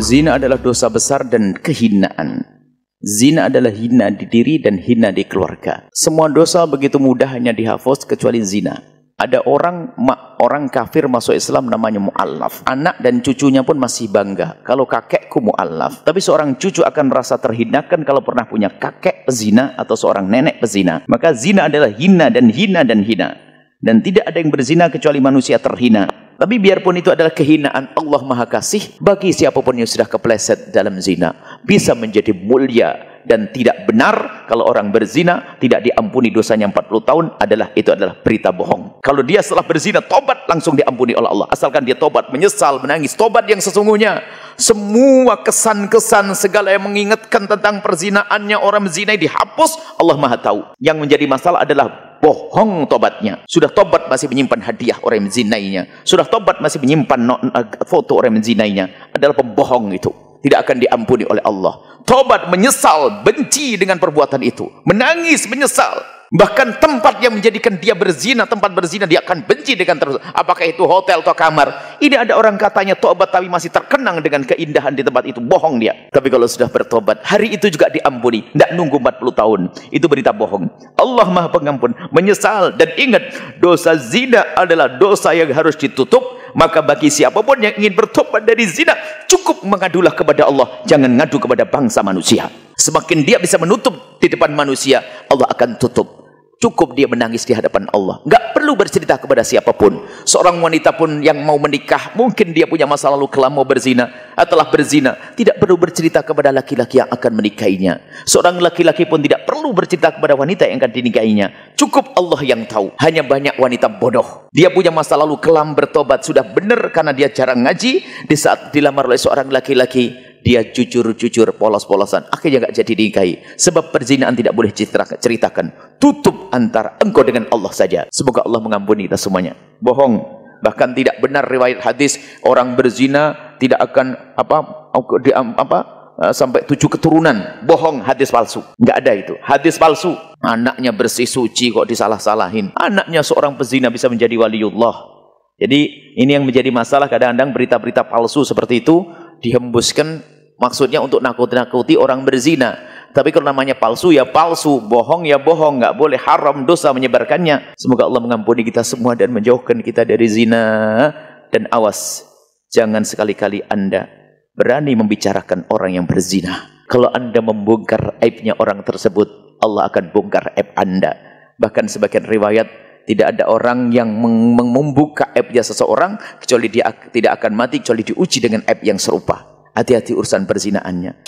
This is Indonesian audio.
Zina adalah dosa besar dan kehinaan. Zina adalah hina di diri dan hina di keluarga. Semua dosa begitu mudah hanya dihapus kecuali zina. Ada orang kafir masuk Islam namanya mu'allaf. Anak dan cucunya pun masih bangga. Kalau kakekku mu'allaf. Tapi seorang cucu akan merasa terhinakan kalau pernah punya kakek pezina atau seorang nenek pezina. Maka zina adalah hina dan hina dan hina. Dan tidak ada yang berzina kecuali manusia terhina. Tapi biarpun itu adalah kehinaan, Allah Maha Kasih bagi siapapun yang sudah kepleset dalam zina. Bisa menjadi mulia dan tidak benar kalau orang berzina tidak diampuni dosanya 40 tahun itu adalah berita bohong. Kalau dia setelah berzina tobat langsung diampuni oleh Allah. Asalkan dia tobat, menyesal, menangis, tobat yang sesungguhnya. Semua kesan-kesan segala yang mengingatkan tentang perzinaannya orang berzina dihapus, Allah Maha tahu. Yang menjadi masalah adalah bohong tobatnya. Sudah tobat masih menyimpan hadiah orang yang menzinainya. Sudah tobat masih menyimpan foto orang yang menzinainya. Adalah pembohong itu. Tidak akan diampuni oleh Allah. Tobat, menyesal, benci dengan perbuatan itu. Menangis, menyesal. Bahkan tempat yang menjadikan dia berzina, tempat berzina dia akan benci dengan terus. Apakah itu hotel atau kamar? Ini ada orang katanya tobat tapi masih terkenang dengan keindahan di tempat itu. Bohong dia. Tapi kalau sudah bertobat, hari itu juga diampuni. Tidak nunggu 40 tahun. Itu berita bohong. Allah Maha Pengampun. Menyesal. Dan ingat, dosa zina adalah dosa yang harus ditutup. Maka bagi siapapun yang ingin bertobat dari zina, cukup mengadulah kepada Allah. Jangan ngadu kepada bangsa manusia. Semakin dia bisa menutup di depan manusia, Allah akan tutup. Cukup dia menangis di hadapan Allah. Enggak perlu bercerita kepada siapapun. Seorang wanita pun yang mau menikah, mungkin dia punya masa lalu kelam mau berzina, atau telah berzina, tidak perlu bercerita kepada laki-laki yang akan menikahinya. Seorang laki-laki pun tidak perlu bercerita kepada wanita yang akan dinikahinya. Cukup Allah yang tahu. Hanya banyak wanita bodoh. Dia punya masa lalu kelam, bertobat, sudah benar karena dia jarang ngaji. Di saat dilamar oleh seorang laki-laki, dia jujur-jujur, polos-polosan. Akhirnya enggak jadi dinikahi. Sebab perzinaan tidak boleh ceritakan. Tutup antara engkau dengan Allah saja. Semoga Allah mengampuni kita semuanya. Bohong. Bahkan tidak benar riwayat hadis orang berzina tidak akan sampai 7 keturunan. Bohong, hadis palsu. Enggak ada itu. Hadis palsu. Anaknya bersih suci kok disalah-salahin. Anaknya seorang pezina bisa menjadi waliullah. Jadi ini yang menjadi masalah kadang-kadang berita-berita palsu seperti itu dihembuskan. Maksudnya untuk nakut-nakuti orang berzina. Tapi kalau namanya palsu ya palsu, bohong ya bohong, nggak boleh, haram, dosa menyebarkannya. Semoga Allah mengampuni kita semua dan menjauhkan kita dari zina. Dan awas, jangan sekali-kali Anda berani membicarakan orang yang berzina. Kalau Anda membongkar aibnya orang tersebut, Allah akan bongkar aib Anda. Bahkan sebagian riwayat, tidak ada orang yang membuka aibnya seseorang kecuali dia tidak akan mati kecuali diuji dengan aib yang serupa. Hati-hati urusan perzinaannya.